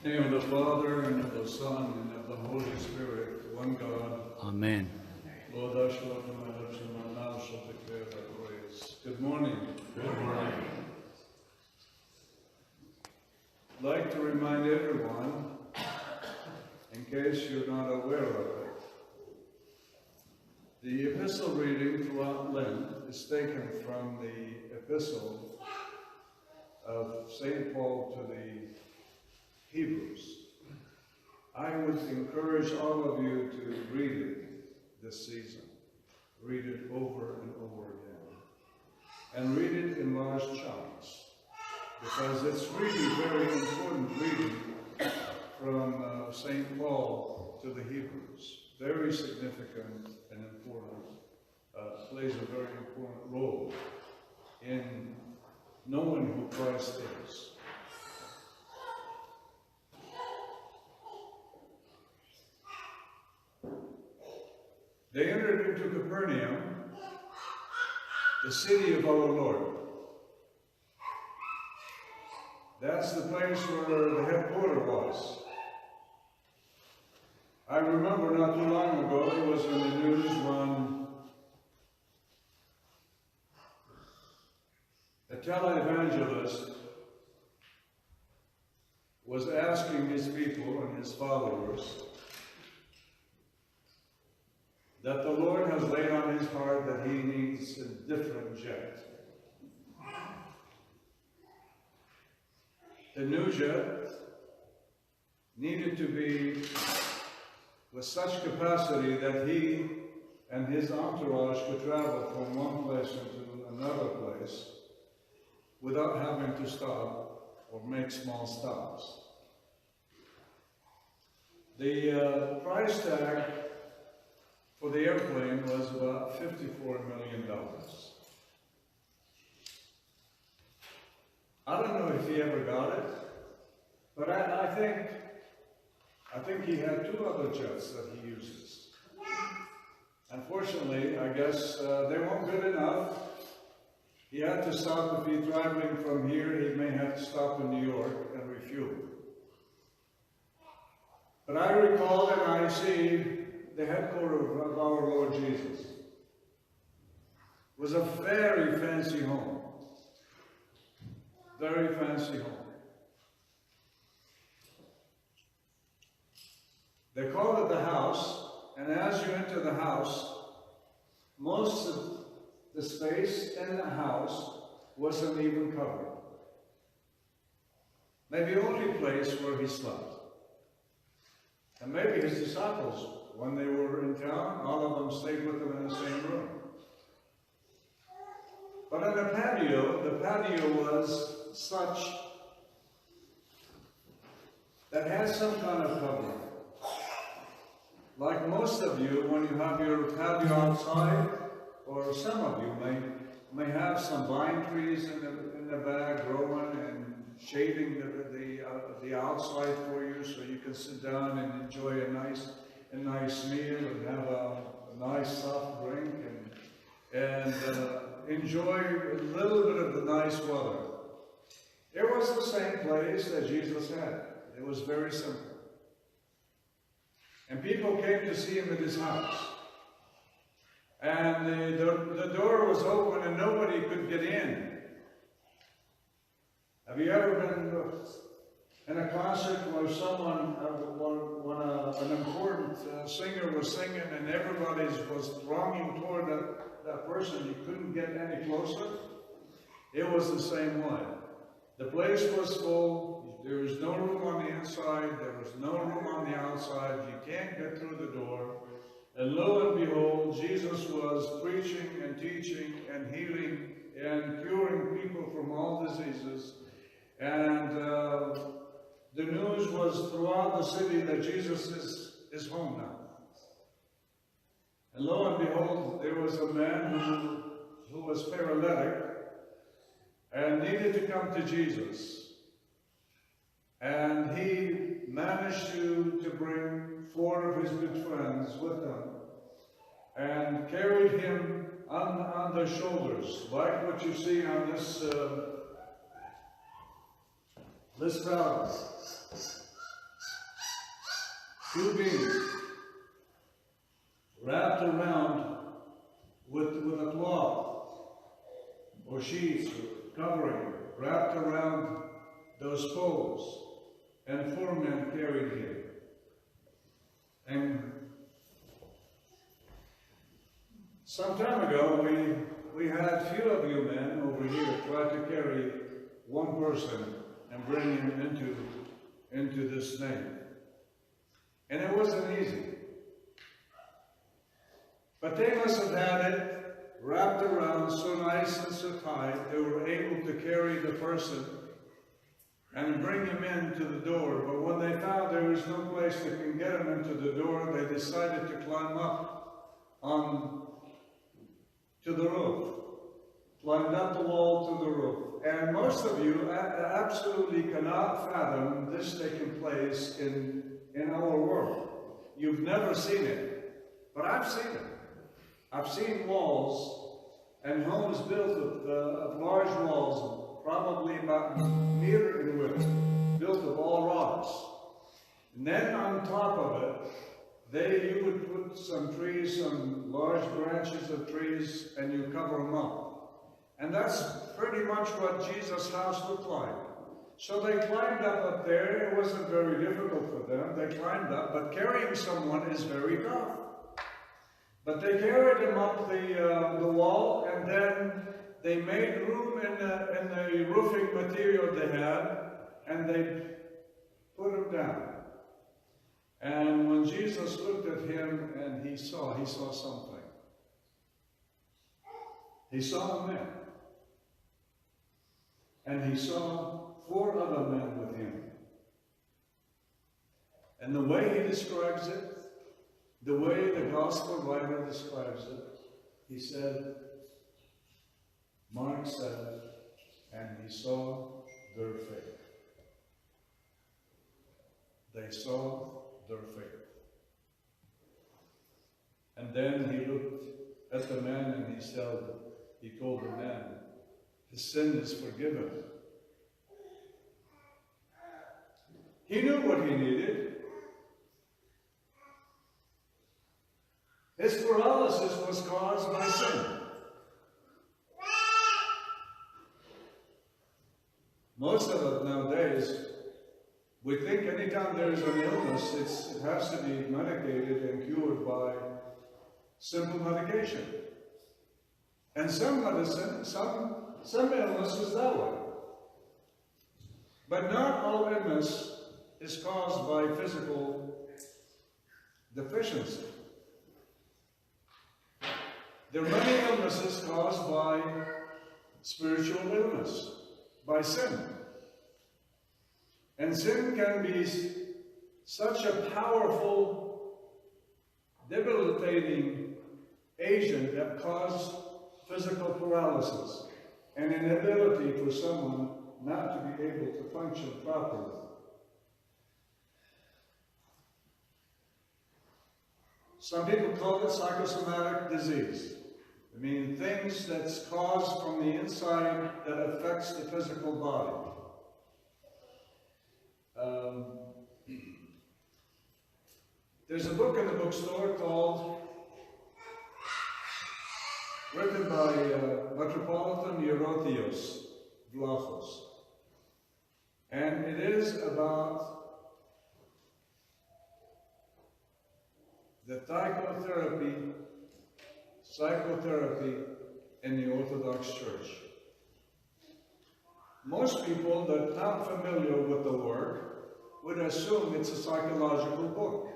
In the name of the Father, and of the Son, and of the Holy Spirit, one God. Amen. Lord, thou shalt open my lips, and my mouth shall declare thy praise. Good morning. Good morning. I'd like to remind everyone, in case you're not aware of it, the epistle reading throughout Lent is taken from the epistle of St. Paul to the Hebrews. I would encourage all of you to read it this season. Read it over and over again. And read it in large chunks, because it's really very important reading from St. Paul to the Hebrews. Very significant and important, plays a very important role in knowing who Christ is. They entered into Capernaum, the city of our Lord. That's the place where the headquarters was. I remember not too long ago, it was in the news when a televangelist was asking his people and his followers that the Lord has laid on his heart that he needs a different jet. The new jet needed to be with such capacity that he and his entourage could travel from one place into another place without having to stop or make small stops. The price tag for the airplane was about $54 million. I don't know if he ever got it, but I think he had two other jets that he uses. Unfortunately, I guess they weren't good enough. He had to stop. If he's traveling from here, he may have to stop in New York and refuel. But I recall and I see the headquarters of our Lord Jesus. It was a very fancy home. Very fancy home. They call it the house, and as you enter the house, most of the space in the house wasn't even covered. Maybe the only place where he slept. And maybe his disciples, when they were in town, all of them stayed with him in the same room. But in the patio was such that had some kind of covering. Like most of you, when you have your patio outside, or some of you may have some vine trees in the back growing and shading the outside for you, so you can sit down and enjoy a nice meal and have a nice soft drink and enjoy a little bit of the nice weather. It was the same place that Jesus had. It was very simple. And people came to see him at his house. And the door was open and nobody could get in. Have you ever been in a concert where someone, when an important singer was singing and everybody was thronging toward that person, you couldn't get any closer? It was the same way. The place was full. There was no room on the inside. There was no room on the outside. You can't get through the door. And lo and behold, Jesus was preaching and teaching and healing and curing people from all diseases. And the news was throughout the city that Jesus is home now. And lo and behold, there was a man who was paralytic and needed to come to Jesus. And he managed to bring 4 of his good friends with him and carried him on their shoulders, like what you see on this valley. two beams wrapped around with a cloth or sheets or covering wrapped around those poles, and 4 men carried him. And some time ago, we had few of you men over here try to carry one person and bring him into this nave. And it wasn't easy. But they must have had it wrapped around so nice and so tight, they were able to carry the person and bring him into the door. But when they found there was no place that can get him into the door, they decided to climb up to the roof. Climbed up the wall to the roof. And most of you absolutely cannot fathom this taking place in our world. You've never seen it, but I've seen it. I've seen walls and homes built of large walls, probably about a meter in width, built of all rocks. And then on top of it, you would put some trees, some large branches of trees, and you cover them up. And that's pretty much what Jesus' house looked like. So they climbed up there. It wasn't very difficult for them. They climbed up, but carrying someone is very tough. But they carried him up the wall, and then they made room in the roofing material they had, and they put him down. And when Jesus looked at him and he saw something. He saw a man. And he saw 4 other men with him. And the way he describes it, the way the gospel writer describes it, he said, Mark said, and he saw their faith. They saw their faith. And then he looked at the man and he told the man, his sin is forgiven. He knew what he needed. His paralysis was caused by sin. Most of us nowadays, we think anytime there is an illness, it has to be medicated and cured by simple medication. And some medicine, some illness is that way. But not all illness is caused by physical deficiency. There are many illnesses caused by spiritual illness, by sin. And sin can be such a powerful, debilitating agent that causes physical paralysis and inability for someone not to be able to function properly. Some people call it psychosomatic disease. I mean, things that's caused from the inside that affects the physical body. There's a book in the bookstore written by Metropolitan Eurotheos Vlachos. And it is about the psychotherapy in the Orthodox Church. Most people that are not familiar with the work would assume it's a psychological book.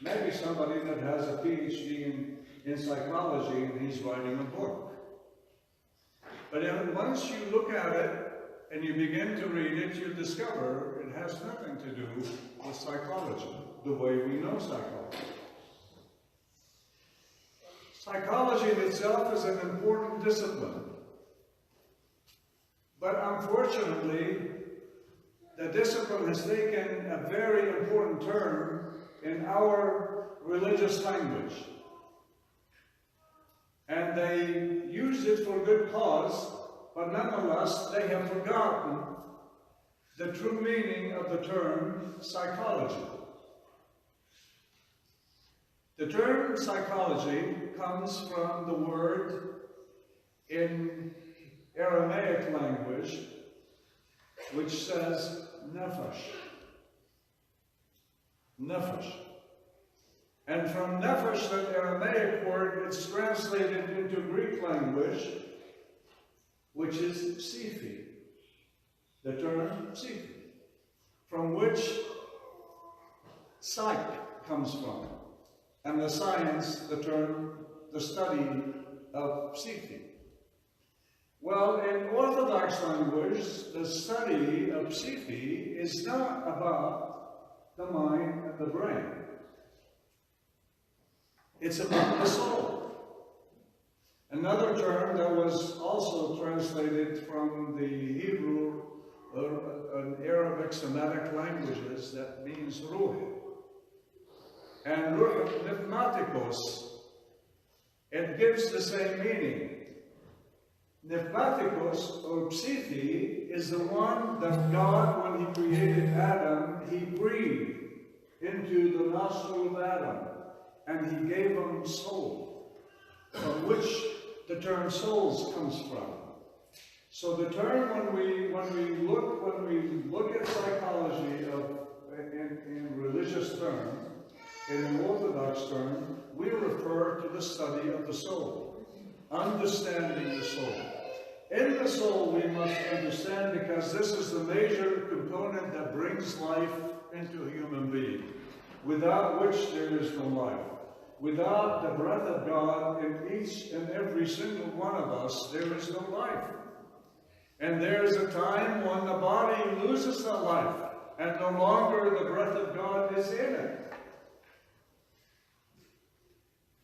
Maybe somebody that has a PhD in psychology and he's writing a book. But then once you look at it and you begin to read it, you discover it has nothing to do with psychology, the way we know psychology. Psychology in itself is an important discipline. But unfortunately, the discipline has taken a very important turn in our religious language. And they use it for good cause, but nonetheless, they have forgotten the true meaning of the term psychology. The term psychology comes from the word in Aramaic language, which says nephesh. Nephesh. And from nephesh, that Aramaic word, it's translated into Greek language, which is psyche. The term psyche, from which psych comes from. And the science, the term, the study of psyche. Well, in Orthodox language, the study of psyche is not about the mind and the brain. It's about the soul. Another term that was also translated from the Hebrew and Arabic Semitic languages that means ruh. And ruh, pneumatikos, it gives the same meaning. Pneumatikos, or psyche, is the one that God, when he created Adam, he breathed into the nostril of Adam, and he gave him soul, from which the term souls comes from. So the term, when we look at psychology in religious terms, in an Orthodox term, we refer to the study of the soul, understanding the soul. In the soul, we must understand, because this is the major component that brings life into a human being, without which there is no life. Without the breath of God in each and every single one of us, there is no life. And there is a time when the body loses that life, and no longer the breath of God is in it.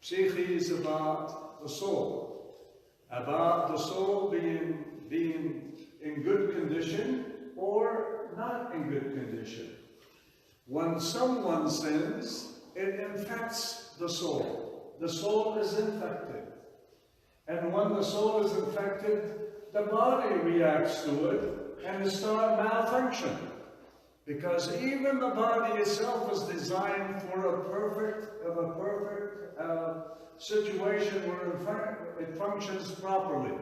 Psyche is about the soul being in good condition or not in good condition. When someone sins, it infects the soul. The soul is infected. And when the soul is infected, the body reacts to it and it starts malfunction. Because even the body itself is designed for a perfect situation where it functions properly.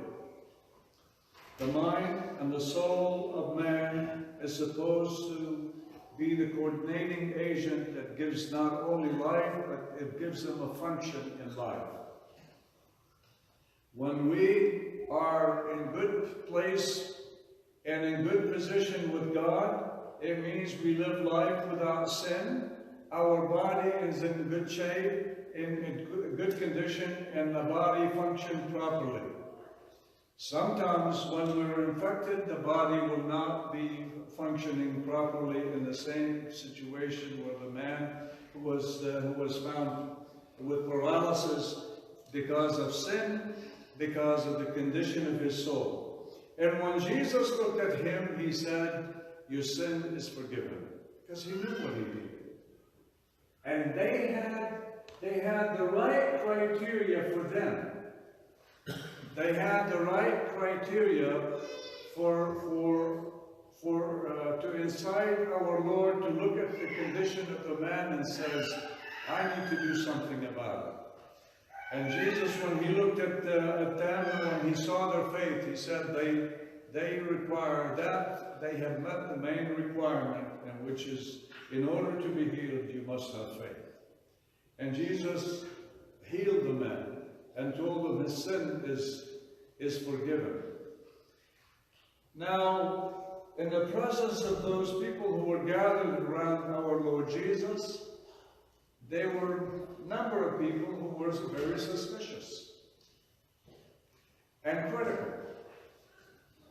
The mind and the soul of man is supposed to be the coordinating agent that gives not only life, but it gives them a function in life. When we are in good place and in good position with God, it means we live life without sin. Our body is in good shape, in good condition, and the body functions properly. Sometimes when we're infected, the body will not be functioning properly in the same situation where the man who was found with paralysis because of sin, because of the condition of his soul. And when Jesus looked at him, he said, "Your sin is forgiven," because he knew what he did. And they had the right criteria for them. They had the right criteria to incite our Lord to look at the condition of the man and says, "I need to do something about it." And Jesus, when he looked at them, when he saw their faith, he said, they require that. They have met the main requirement, and which is, in order to be healed, you must have faith. And Jesus healed the man and told him his sin is forgiven. Now, in the presence of those people who were gathered around our Lord Jesus, there were a number of people who were very suspicious and critical.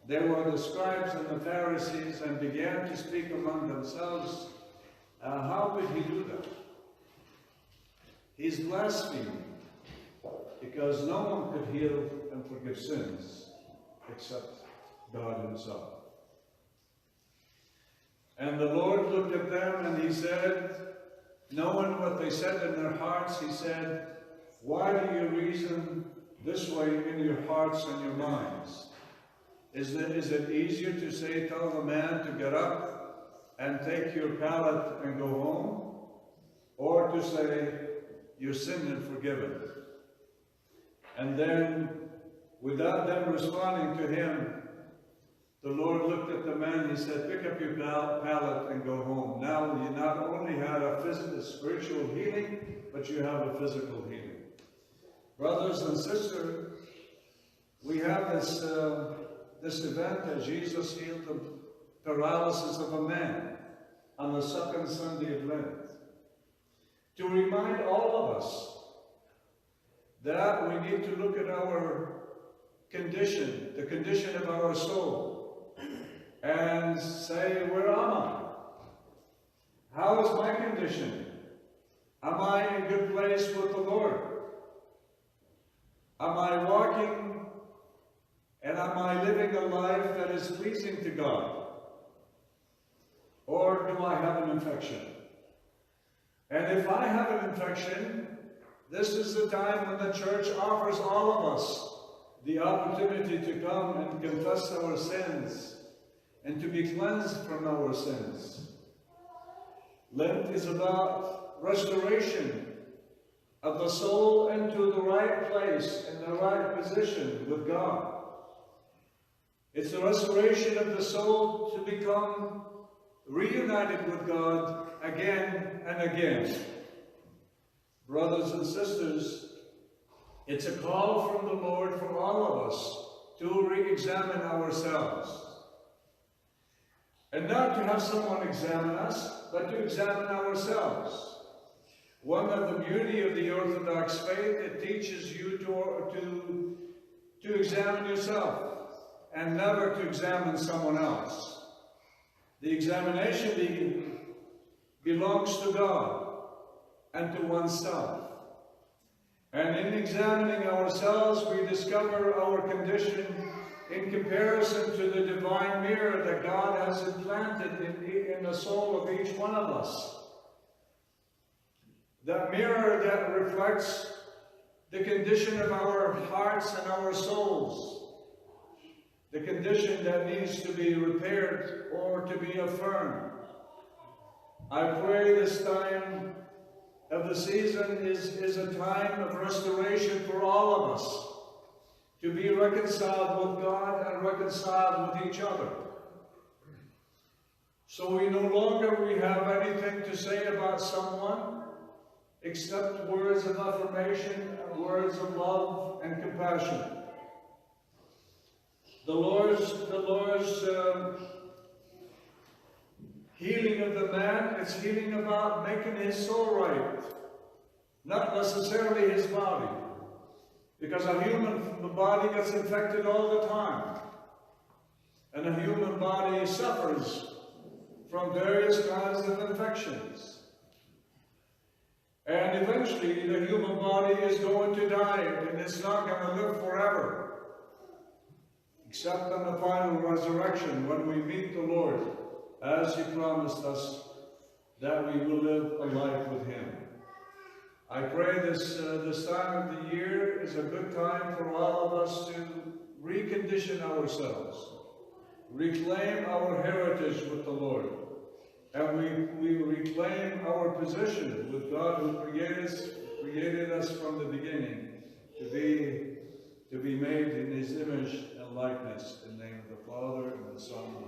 There were the scribes and the Pharisees, and began to speak among themselves, how could he do that? He's blaspheming, because no one could heal and forgive sins except God himself. And the Lord looked at them and he said, knowing what they said in their hearts, he said, "Why do you reason this way in your hearts and your minds? Is it easier to tell the man to get up and take your pallet and go home? Or to say, your sin and forgiven. And then, without them responding to him, the Lord looked at the man, he said, pick up your pallet and go home. Now you not only had a physical, spiritual healing, but you have a physical healing. Brothers and sisters, we have this event that Jesus healed the paralysis of a man on the second Sunday of Lent, to remind all of us that we need to look at our condition, the condition of our soul, and say, where am I? How is my condition? Am I in a good place with the Lord? Am I walking and am I living a life that is pleasing to God? Or do I have an infection? And if I have an infection, this is the time when the church offers all of us the opportunity to come and confess our sins and to be cleansed from our sins. Lent is about restoration of the soul into the right place, in the right position with God. It's the restoration of the soul to become reunited with God again and again. Brothers and sisters, it's a call from the Lord for all of us to re-examine ourselves. And not to have someone examine us, but to examine ourselves. One of the beauty of the Orthodox faith, it teaches you to examine yourself and never to examine someone else. The examination belongs to God and to oneself. And in examining ourselves, we discover our condition in comparison to the divine mirror that God has implanted in the soul of each one of us. That mirror that reflects the condition of our hearts and our souls, the condition that needs to be repaired or to be affirmed. I pray this time of the season is a time of restoration for all of us, to be reconciled with God and reconciled with each other. So we no longer have anything to say about someone except words of affirmation, words of love and compassion. The Lord's healing of the man is healing about making his soul right, not necessarily his body, because a human body gets infected all the time, and a human body suffers from various kinds of infections. And eventually the human body is going to die, and it's not going to live forever, except on the final resurrection when we meet the Lord, as He promised us that we will live a life with Him. I pray this time of the year is a good time for all of us to recondition ourselves, reclaim our heritage with the Lord, and we reclaim our position with God who created us from the beginning to be made in His image and likeness. In the name of the Father, and the Son,